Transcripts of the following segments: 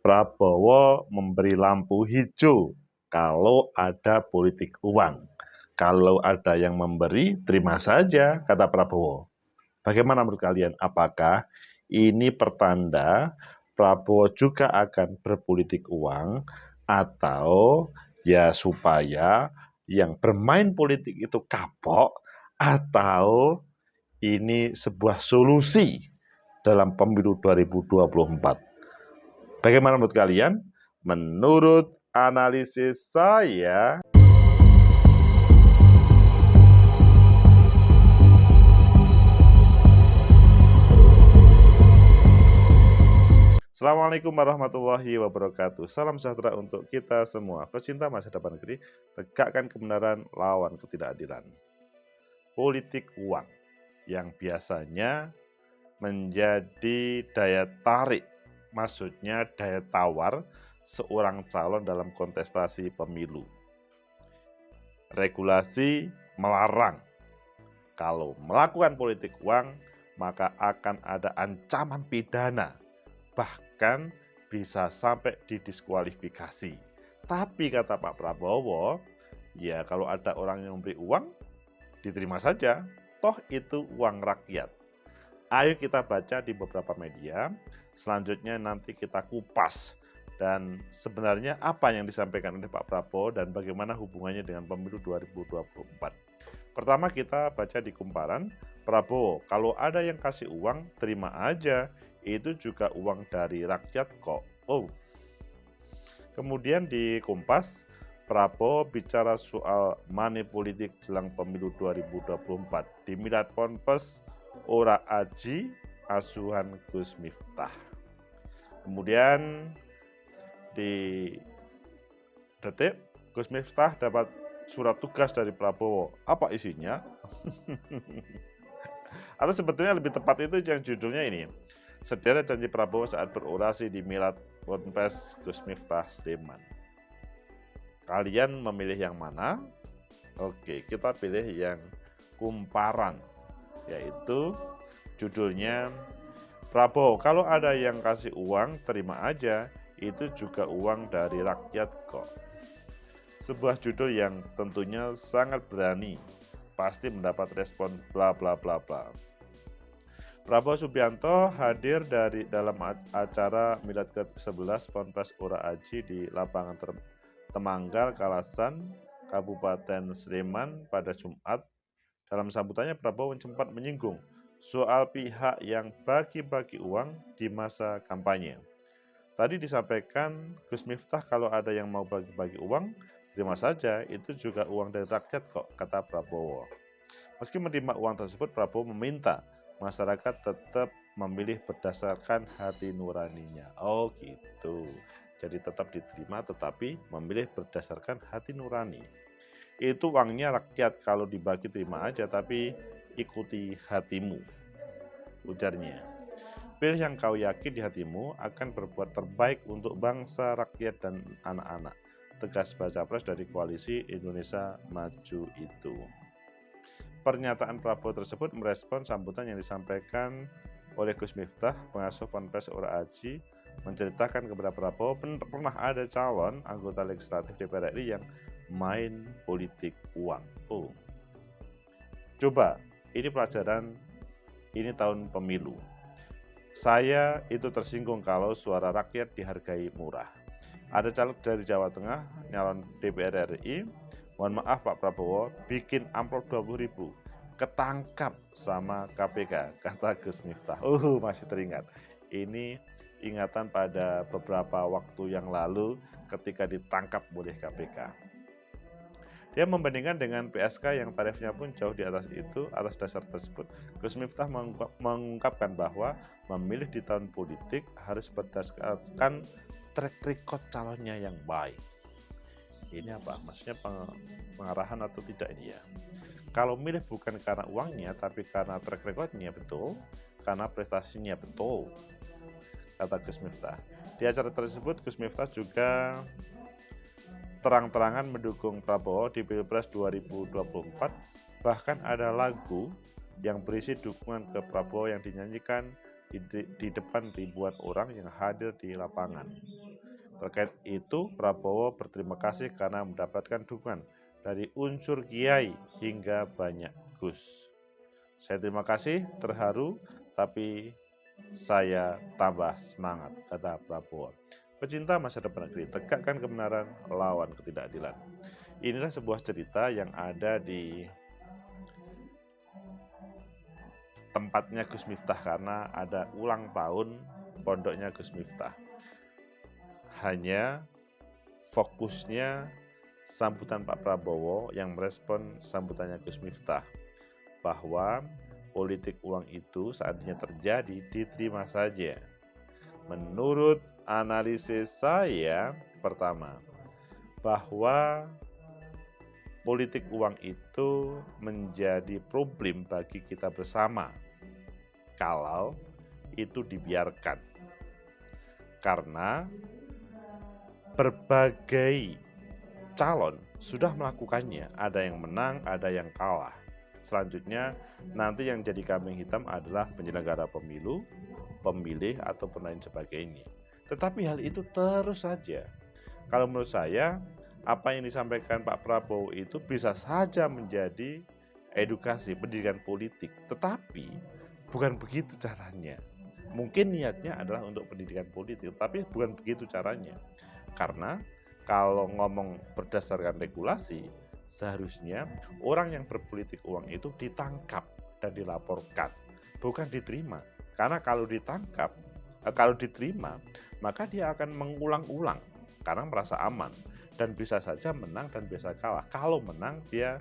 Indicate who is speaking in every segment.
Speaker 1: Prabowo memberi lampu hijau kalau ada politik uang. Kalau ada yang memberi, terima saja, kata Prabowo. Bagaimana menurut kalian? Apakah ini pertanda Prabowo juga akan berpolitik uang, atau ya supaya yang bermain politik itu kapok, atau ini sebuah solusi dalam pemilu 2024? Bagaimana menurut kalian? Menurut analisis saya, Assalamualaikum warahmatullahi wabarakatuh. Salam sejahtera untuk kita semua. Pecinta masa depan negeri, tegakkan kebenaran, lawan ketidakadilan. Politik uang yang biasanya menjadi daya tarik, maksudnya daya tawar seorang calon dalam kontestasi pemilu. Regulasi melarang kalau melakukan politik uang, maka akan ada ancaman pidana, bahkan bisa sampai didiskualifikasi. Tapi kata Pak Prabowo, ya kalau ada orang yang memberi uang, diterima saja, toh itu uang rakyat. Ayo kita baca di beberapa media, selanjutnya nanti kita kupas. Dan sebenarnya apa yang disampaikan oleh Pak Prabowo dan bagaimana hubungannya dengan pemilu 2024. Pertama kita baca di Kumparan, Prabowo, kalau ada yang kasih uang, terima aja. Itu juga uang dari rakyat kok. Oh. Kemudian di Kompas, Prabowo bicara soal money politik jelang pemilu 2024. Di Milad Ponpes, ora aji asuhan Gus Miftah. Kemudian di Detik, Gus Miftah dapat surat tugas dari Prabowo. Apa isinya? Atau sebetulnya lebih tepat itu yang judulnya ini, sederet janji Prabowo saat berorasi di Milad Ponpes Gus Miftah Sleman. Kalian memilih yang mana? Oke, kita pilih yang Kumparan, yaitu judulnya Prabowo, kalau ada yang kasih uang, terima aja, itu juga uang dari rakyat kok. Sebuah judul yang tentunya sangat berani, pasti mendapat respon bla bla bla bla. Prabowo Subianto hadir dalam acara Milad ke-11 Ponpes Ora Aji di lapangan Temanggal, Kalasan, Kabupaten Sleman pada Jumat. Dalam sambutannya Prabowo sempat menyinggung soal pihak yang bagi-bagi uang di masa kampanye. Tadi disampaikan Gus Miftah kalau ada yang mau bagi-bagi uang, terima saja, itu juga uang dari rakyat kok, kata Prabowo. Meski menerima uang tersebut, Prabowo meminta masyarakat tetap memilih berdasarkan hati nuraninya. Oh gitu. Jadi tetap diterima tetapi memilih berdasarkan hati nurani. Itu uangnya rakyat, kalau dibagi terima aja tapi ikuti hatimu, ujarnya. Pilih yang kau yakin di hatimu akan berbuat terbaik untuk bangsa, rakyat, dan anak-anak. Tegas baca pres dari Koalisi Indonesia Maju itu. Pernyataan Prabowo tersebut merespon sambutan yang disampaikan oleh Gus Miftah, pengasuh Ponpes Ora Aji, menceritakan kepada Prabowo pernah ada calon anggota legislatif DPR RI yang main politik uang. Oh. Coba, ini pelajaran, ini tahun pemilu. Saya itu tersinggung kalau suara rakyat dihargai murah. Ada caleg dari Jawa Tengah, nyalon DPR RI, mohon maaf Pak Prabowo, bikin amplop 20.000, ketangkap sama KPK, kata Gus Miftah. Masih teringat. Ini ingatan pada beberapa waktu yang lalu ketika ditangkap oleh KPK. Dia membandingkan dengan PSK yang tarifnya pun jauh di atas itu. Atas dasar tersebut, Gus Miftah mengungkapkan bahwa memilih di tahun politik harus berdasarkan track record calonnya yang baik. Ini apa? Maksudnya pengarahan atau tidak ini ya? Kalau milih bukan karena uangnya, tapi karena track recordnya betul, karena prestasinya betul, kata Gus Miftah. Di acara tersebut, Gus Miftah juga terang-terangan mendukung Prabowo di Pilpres 2024. Bahkan ada lagu yang berisi dukungan ke Prabowo yang dinyanyikan di depan ribuan orang yang hadir di lapangan. Terkait itu, Prabowo berterima kasih karena mendapatkan dukungan dari unsur kiai hingga banyak Gus. Saya terima kasih, terharu, tapi saya tambah semangat, kata Prabowo. Pecinta masa depan negeri, tegakkan kebenaran, lawan ketidakadilan. Inilah sebuah cerita yang ada di tempatnya Gus Miftah karena ada ulang tahun pondoknya Gus Miftah. Hanya fokusnya sambutan Pak Prabowo yang merespon sambutannya Gus Miftah bahwa politik uang itu seandainya terjadi diterima saja. Menurut analisis saya, pertama, bahwa politik uang itu menjadi problem bagi kita bersama kalau itu dibiarkan. Karena berbagai calon sudah melakukannya, ada yang menang, ada yang kalah. Selanjutnya nanti yang jadi kambing hitam adalah penyelenggara pemilu, pemilih ataupun lain sebagainya. Tetapi hal itu terus saja. Kalau menurut saya, apa yang disampaikan Pak Prabowo itu bisa saja menjadi edukasi pendidikan politik, tetapi bukan begitu caranya. Mungkin niatnya adalah untuk pendidikan politik, tapi bukan begitu caranya. Karena kalau ngomong berdasarkan regulasi, seharusnya orang yang berpolitik uang itu ditangkap dan dilaporkan, bukan diterima. Karena kalau ditangkap, kalau diterima, maka dia akan mengulang-ulang karena merasa aman dan bisa saja menang dan bisa kalah. Kalau menang dia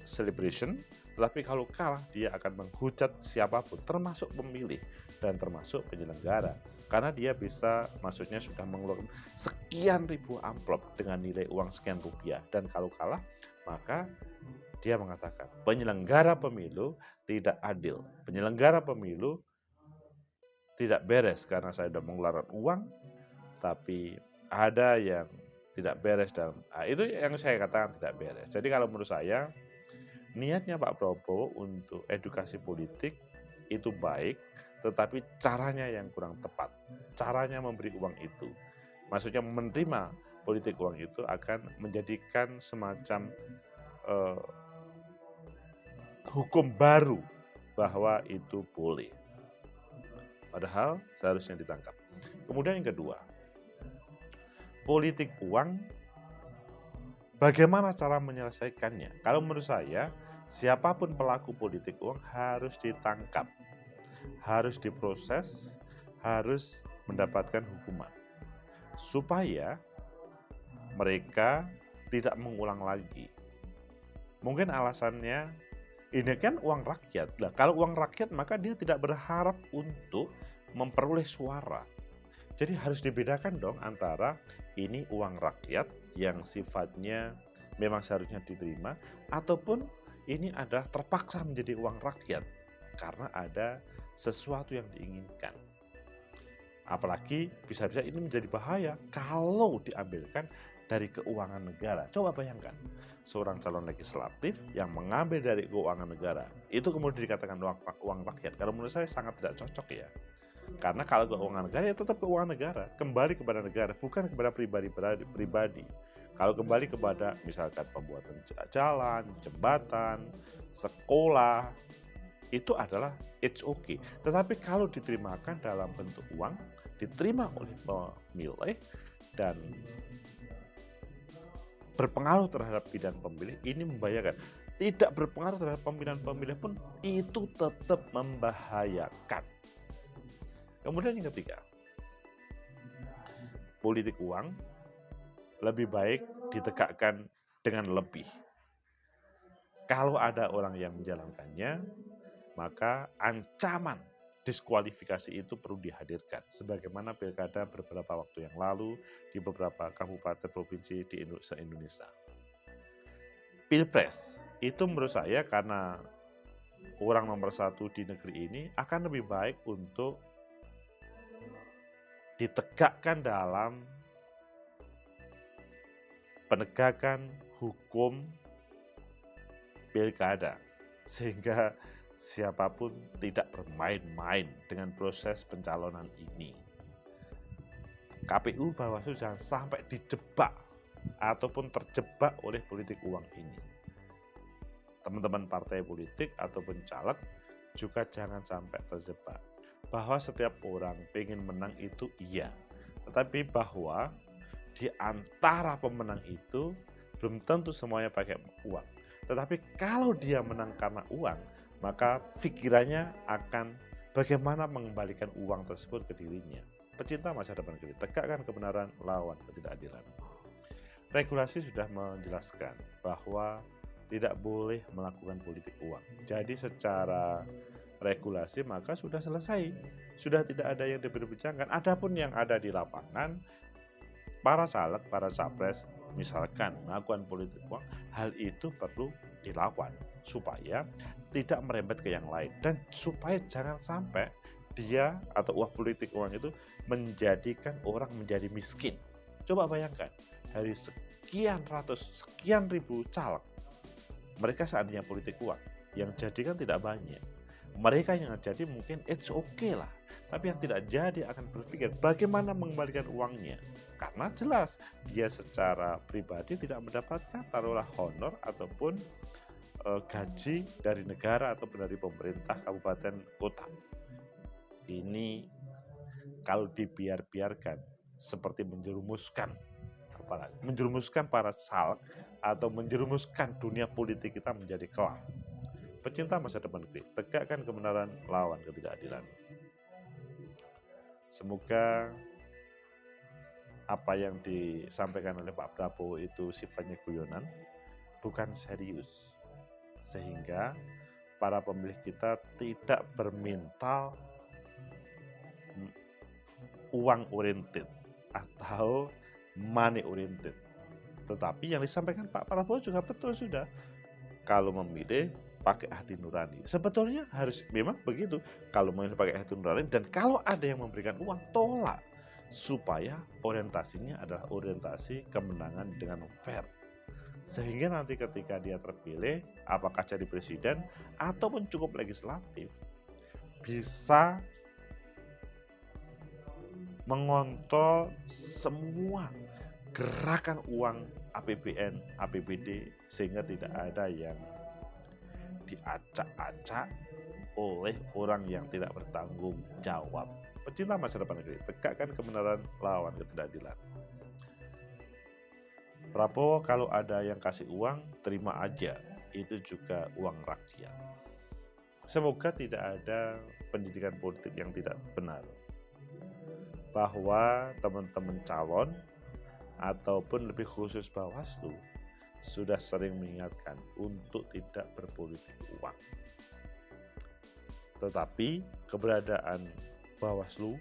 Speaker 1: celebration, tetapi kalau kalah dia akan menghujat siapapun, termasuk pemilih dan termasuk penyelenggara. Karena dia bisa, maksudnya sudah mengeluarkan sekian ribu amplop dengan nilai uang sekian rupiah, dan kalau kalah maka dia mengatakan penyelenggara pemilu tidak adil, penyelenggara pemilu tidak beres karena saya sudah mengeluarkan uang, tapi ada yang tidak beres dan itu yang saya katakan tidak beres. Jadi kalau menurut saya niatnya Pak Prabowo untuk edukasi politik itu baik, tetapi caranya yang kurang tepat. Caranya memberi uang itu, maksudnya menerima politik uang itu akan menjadikan semacam hukum baru bahwa itu boleh. Padahal seharusnya ditangkap. Kemudian yang kedua, politik uang, bagaimana cara menyelesaikannya? Kalau menurut saya, siapapun pelaku politik uang harus ditangkap, harus diproses, harus mendapatkan hukuman, supaya mereka tidak mengulang lagi. Mungkin alasannya, ini kan uang rakyat. Nah, kalau uang rakyat maka dia tidak berharap untuk memperoleh suara. Jadi harus dibedakan dong antara ini uang rakyat yang sifatnya memang seharusnya diterima, ataupun ini adalah terpaksa menjadi uang rakyat karena ada sesuatu yang diinginkan. Apalagi bisa-bisa ini menjadi bahaya kalau diambilkan dari keuangan negara. Coba bayangkan, seorang calon legislatif yang mengambil dari keuangan negara, itu kemudian dikatakan uang rakyat. Kalau menurut saya sangat tidak cocok ya. Karena kalau keuangan negara ya tetap keuangan negara, kembali kepada negara, bukan kepada pribadi. Kalau kembali kepada misalkan pembuatan jalan, jembatan, sekolah, itu adalah it's okay. Tetapi kalau diterimakan dalam bentuk uang, diterima oleh pemilih dan berpengaruh terhadap pilihan pemilih, ini membahayakan. Tidak berpengaruh terhadap pemilihan pemilih pun itu tetap membahayakan. Kemudian yang ketiga, politik uang lebih baik ditegakkan dengan lebih. Kalau ada orang yang menjalankannya, maka ancaman diskualifikasi itu perlu dihadirkan. Sebagaimana pilkada beberapa waktu yang lalu di beberapa kabupaten provinsi di Indonesia. Pilpres itu menurut saya karena orang nomor satu di negeri ini akan lebih baik untuk ditegakkan dalam penegakan hukum pilkada, sehingga siapapun tidak bermain-main dengan proses pencalonan ini. KPU Bawaslu jangan sampai dijebak ataupun terjebak oleh politik uang ini. Teman-teman partai politik ataupun caleg juga jangan sampai terjebak. Bahwa setiap orang pengen menang itu iya, tetapi bahwa di antara pemenang itu belum tentu semuanya pakai uang. Tetapi kalau dia menang karena uang, maka pikirannya akan bagaimana mengembalikan uang tersebut ke dirinya. Pecinta masa depan kita, tegakkan kebenaran, lawan ketidakadilan. Regulasi sudah menjelaskan bahwa tidak boleh melakukan politik uang. Jadi secara regulasi maka sudah selesai, sudah tidak ada yang diperbincangkan. Adapun yang ada di lapangan, para caleg, para capres misalkan melakukan politik uang, hal itu perlu dilawan supaya tidak merembet ke yang lain dan supaya jangan sampai dia atau uang politik uang itu menjadikan orang menjadi miskin. Coba bayangkan, dari sekian ratus, sekian ribu caleg, mereka seandainya politik uang, yang jadi kan tidak banyak. Mereka yang jadi mungkin it's okay lah, tapi yang tidak jadi akan berpikir bagaimana mengembalikan uangnya. Karena jelas dia secara pribadi tidak mendapatkan taruhlah honor ataupun gaji dari negara ataupun dari pemerintah kabupaten kota. Ini kalau dibiarkan seperti menjerumuskan para caleg atau menjerumuskan dunia politik kita menjadi kelam. Pecinta masa depan negeri, tegakkan kebenaran, lawan ketidakadilan. Semoga apa yang disampaikan oleh Pak Prabowo itu sifatnya guyonan, bukan serius. Sehingga para pemilih kita tidak bermental uang oriented atau money oriented. Tetapi yang disampaikan Pak Prabowo juga betul sudah. Kalau memilih pakai hati nurani. Sebetulnya harus memang begitu. Kalau memilih pakai hati nurani dan kalau ada yang memberikan uang, tolak. Supaya orientasinya adalah orientasi kemenangan dengan fair. Sehingga nanti ketika dia terpilih, apakah jadi presiden ataupun cukup legislatif, bisa mengontrol semua gerakan uang APBN, APBD, sehingga tidak ada yang diacak-acak oleh orang yang tidak bertanggung jawab. Pecinta masa depan negeri, tegakkan kebenaran, lawan ketidakadilan. Prabowo kalau ada yang kasih uang, terima aja. Itu juga uang rakyat. Semoga tidak ada pendidikan politik yang tidak benar. Bahwa teman-teman calon ataupun lebih khusus Bawaslu sudah sering mengingatkan untuk tidak berpolitik uang. Tetapi keberadaan Bawaslu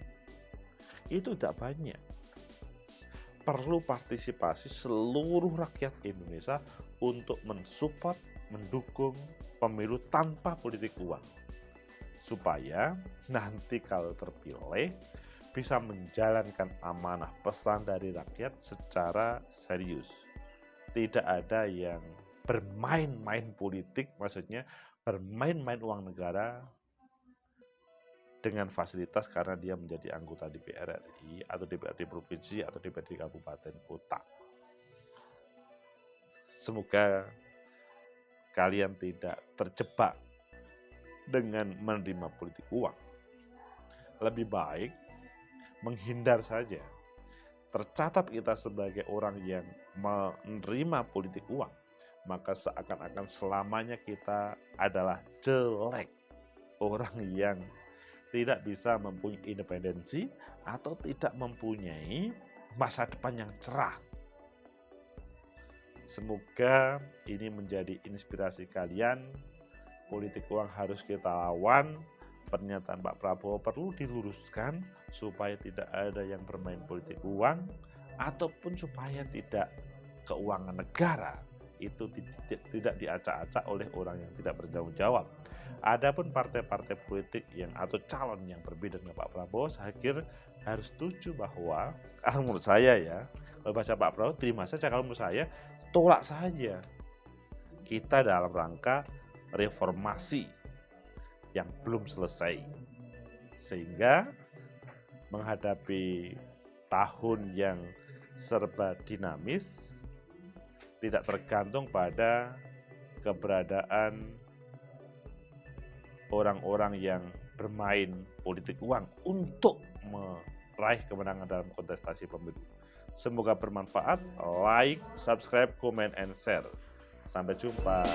Speaker 1: itu tidak banyak. Perlu partisipasi seluruh rakyat Indonesia untuk mensupport, mendukung pemilu tanpa politik uang. Supaya nanti kalau terpilih bisa menjalankan amanah pesan dari rakyat secara serius. Tidak ada yang bermain-main politik, maksudnya bermain-main uang negara dengan fasilitas karena dia menjadi anggota DPR RI atau DPRD provinsi atau DPRD kabupaten kota. Semoga kalian tidak terjebak dengan menerima politik uang. Lebih baik menghindar saja. Tercatat kita sebagai orang yang menerima politik uang, maka seakan-akan selamanya kita adalah jelek. Orang yang tidak bisa mempunyai independensi atau tidak mempunyai masa depan yang cerah. Semoga ini menjadi inspirasi kalian. Politik uang harus kita lawan. Pernyataan Pak Prabowo perlu diluruskan supaya tidak ada yang bermain politik uang ataupun supaya tidak keuangan negara itu tidak diacak-acak oleh orang yang tidak bertanggung jawab. Adapun partai-partai politik yang atau calon yang berbeda dengan Pak Prabowo, saya kira harus setuju bahwa kalau menurut saya ya, kalau baca Pak Prabowo terima saja, kalau menurut saya tolak saja. Kita dalam rangka reformasi. yang belum selesai. Sehingga menghadapi tahun yang serba dinamis, tidak tergantung pada keberadaan orang-orang yang bermain politik uang untuk meraih kemenangan dalam kontestasi pemilu. Semoga bermanfaat. Like, subscribe, comment, and share. Sampai jumpa.